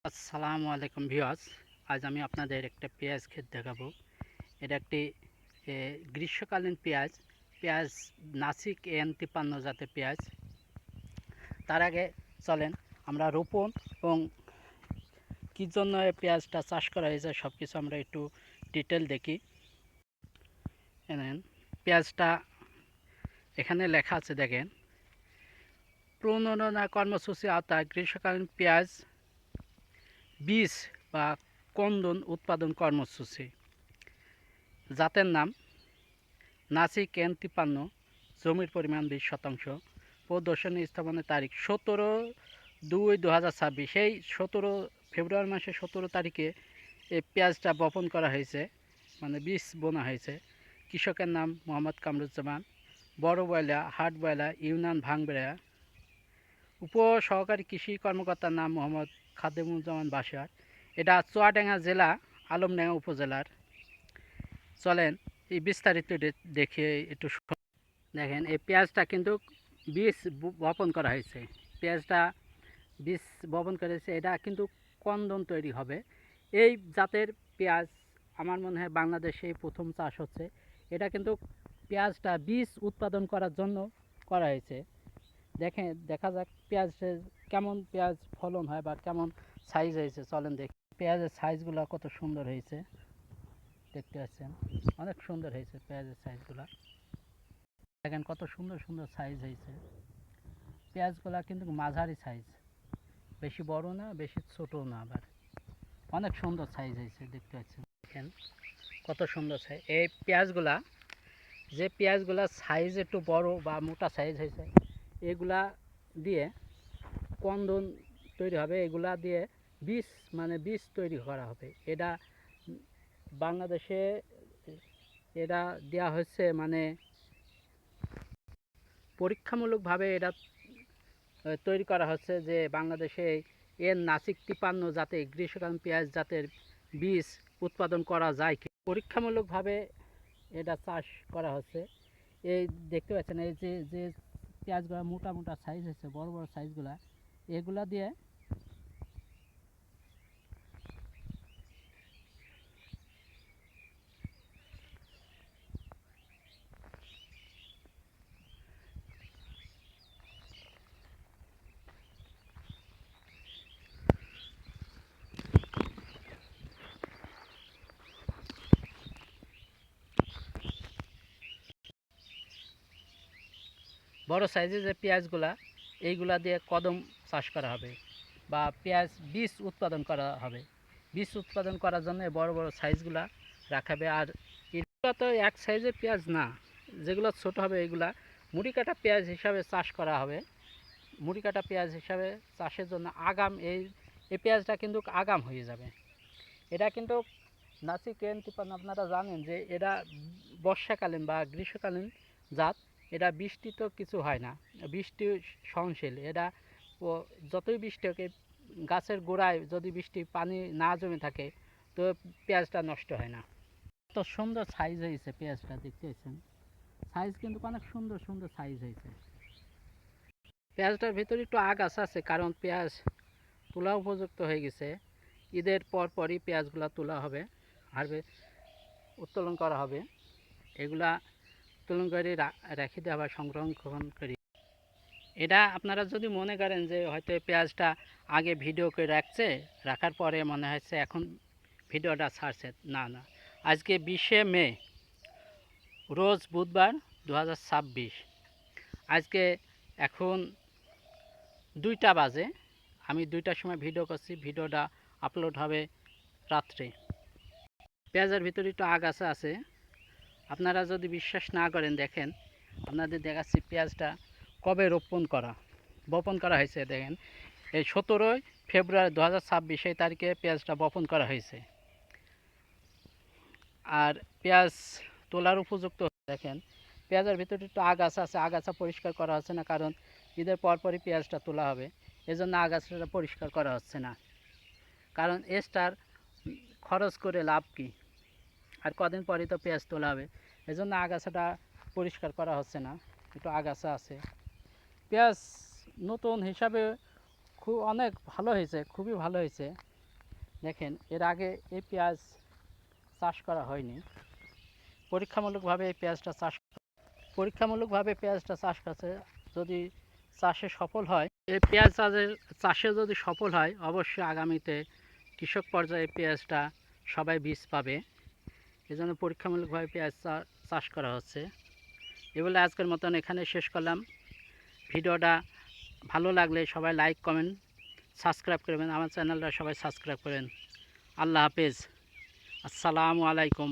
আসসালামু আলাইকুম ভিউয়ার্স। আজ আমি আপনাদের একটা পেঁয়াজ ক্ষেত দেখাবো। এটা একটি গ্রীষ্মকালীন পেঁয়াজ। পেঁয়াজ নাসিক N53 জাতের পেঁয়াজ। তার আগে চলেন আমরা রোপণ এবং কী জন্য এই পেঁয়াজটা চাষ করা হয়েছে সব কিছু আমরা একটু ডিটেল দেখি। এনেন পেঁয়াজটা এখানে লেখা আছে দেখেন, প্রণোদনা কর্মসূচি আওতায় গ্রীষ্মকালীন পেঁয়াজ বীজ বা কন্দন উৎপাদন কর্মসূচি। জাতের নাম নাসিক N53, জমির পরিমাণ 20%, প্রদর্শনী স্থাপনের তারিখ 17/2/2026। এই 17 ফেব্রুয়ারি মাসের 17 তারিখে এই পেঁয়াজটা বপন করা হয়েছে, মানে বীজ বোনা হয়েছে। কৃষকের নাম মোহাম্মদ কামরুজ্জামান, বড় বয়লা, হাট বয়লা, ইউনিয়ন ভাঙবেড়া। উপ সহকারী কৃষি কর্মকর্তার নাম মোহাম্মদ খাদেমুজ্জামান বাসার। এটা চুয়াডাঙ্গা জেলা, আলমডাঙ্গা উপজেলার। চলেন এই বিস্তারিত দেখে একটু দেখেন। এই পেঁয়াজটা কিন্তু বীজ বপন করা হয়েছে। পেঁয়াজটা বীজ বপন করেছে, এটা কিন্তু কন্দন তৈরি হবে। এই জাতের পেঁয়াজ আমার মনে হয় বাংলাদেশে প্রথম চাষ হচ্ছে। এটা কিন্তু পেঁয়াজটা বীজ উৎপাদন করার জন্য করা হয়েছে। দেখা যাক পেঁয়াজের কেমন পেঁয়াজ ফলন হয় বা কেমন সাইজ হয়েছে। চলেন দেখি পেঁয়াজের সাইজগুলো কত সুন্দর হয়েছে, দেখতে পাচ্ছেন অনেক সুন্দর হয়েছে পেঁয়াজের সাইজগুলো। দেখেন কত সুন্দর সুন্দর সাইজ হয়েছে পেঁয়াজগুলা, কিন্তু মাঝারি সাইজ, বেশি বড় না বেশি ছোটও না, আবার অনেক সুন্দর সাইজ হয়েছে দেখতে পাচ্ছেন। দেখেন কত সুন্দর সাইজ এই পেঁয়াজগুলা। যে পেঁয়াজগুলা সাইজ একটু বড় বা মোটা সাইজ হয়েছে, এগুলা দিয়ে কন্দন তৈরি হবে। এগুলা দিয়ে বীজ, মানে বীজ তৈরি করা হবে। এটা বাংলাদেশে এটা দেওয়া হচ্ছে, মানে পরীক্ষামূলকভাবে এটা তৈরি করা হচ্ছে যে বাংলাদেশে এর নাসিক 53 জাতের গ্রীষ্মকালীন পেঁয়াজ জাতের বীজ উৎপাদন করা যায় কি। পরীক্ষামূলকভাবে এটা চাষ করা হচ্ছে। এই দেখতে পাচ্ছেন এই যে যে পেঁয়াজগুলো মোটা মোটা সাইজ হচ্ছে, বড় বড় সাইজগুলা, এগুলা দিয়ে বড় সাইজের যে পেঁয়াজগুলা, এইগুলা দিয়ে কদম চাষ করা হবে বা পেঁয়াজ বীজ উৎপাদন করা হবে। বীজ উৎপাদন করার জন্য বড় বড় সাইজগুলা রাখাবে। আর এগুলো তো এক সাইজের পেঁয়াজ না, যেগুলো ছোট হবে এগুলা মুড়ি কাটা পেঁয়াজ হিসাবে চাষ করা হবে। মুড়ি কাটা পেঁয়াজ হিসাবে চাষের জন্য আগাম এই এই পেঁয়াজটা কিন্তু আগাম হয়ে যাবে। এটা কিন্তু নাসিক N53 আপনারা জানেন যে এটা বর্ষাকালীন বা গ্রীষ্মকালীন জাত। এটা বৃষ্টি তো কিছু হয় না, বৃষ্টি সহনশীল। এটা যতই বৃষ্টি হোক, গাছের গোড়ায় যদি বৃষ্টি পানি না জমে থাকে তো পেঁয়াজটা নষ্ট হয় না। তো সুন্দর সাইজ হয়েছে পেঁয়াজটা, দেখতে পাচ্ছেন সাইজ কিন্তু অনেক সুন্দর সুন্দর সাইজ হয়েছে। পেঁয়াজটার ভিতরে একটু আগাছা আছে, কারণ পেঁয়াজ তোলা উপযুক্ত হয়ে গেছে। ঈদের পরই পেঁয়াজগুলা তোলা হবে, উত্তোলন করা হবে। এগুলা উত্তোলন করে রেখে দেওয়া বা সংরক্ষণ করি। এটা আপনারা যদি মনে করেন যে হয়তো পেঁয়াজটা আগে ভিডিও করে রাখার পরে মনে হচ্ছে এখন ভিডিওটা ছাড়ছে, না না। আজকে 20শে মে, রোজ বুধবার 2026। আজকে এখন 2টা বাজে। আমি 2টার সময় ভিডিও করছি, ভিডিওটা আপলোড হবে রাত্রে। পেঁয়াজের ভিতরে একটু আগাছা আছে। আপনারা যদি বিশ্বাস না করেন দেখেন, আপনাদের দেখাচ্ছি পেঁয়াজটা কবে বপন করা হয়েছে। দেখেন এই 17 ফেব্রুয়ারি 2026 এই তারিখে পেঁয়াজটা বপন করা হয়েছে। আর পেঁয়াজ তোলার উপযুক্ত। দেখেন পেঁয়াজের ভিতরে একটু আগাছা আছে, আগাছা পরিষ্কার করা হচ্ছে না, কারণ ঈদের পরই পেঁয়াজটা তোলা হবে। এজন্য আগাছাটা পরিষ্কার করা হচ্ছে না, কারণ এক্সট্রা খরচ করে লাভ কি, আর কদিন পরেই তো পেঁয়াজ তোলা হবে। এজন্য আগাছাটা পরিষ্কার করা হচ্ছে না, একটু আগাছা আছে। পেঁয়াজ নতুন হিসাবে অনেক ভালো হয়েছে, খুবই ভালো হয়েছে। দেখেন এর আগে এই পেঁয়াজ চাষ করা হয়নি, পরীক্ষামূলকভাবে এই পেঁয়াজটা চাষ করছে। যদি চাষে সফল হয়, এই পেঁয়াজ চাষে যদি সফল হয়, অবশ্যই আগামীতে কৃষক পর্যায়ে পেঁয়াজটা সবাই বীজ পাবে। এজন্য পরীক্ষামূলকভাবে পেঁয়াজ চাষ করা হচ্ছে। এগুলো আজকের মতন এখানে শেষ করলাম। ভিডিওটা ভালো লাগলে সবাই লাইক, কমেন্ট, সাবস্ক্রাইব করবেন। আমার চ্যানেলটা সবাই সাবস্ক্রাইব করেন। আল্লাহ হাফেজ। আসসালামু আলাইকুম।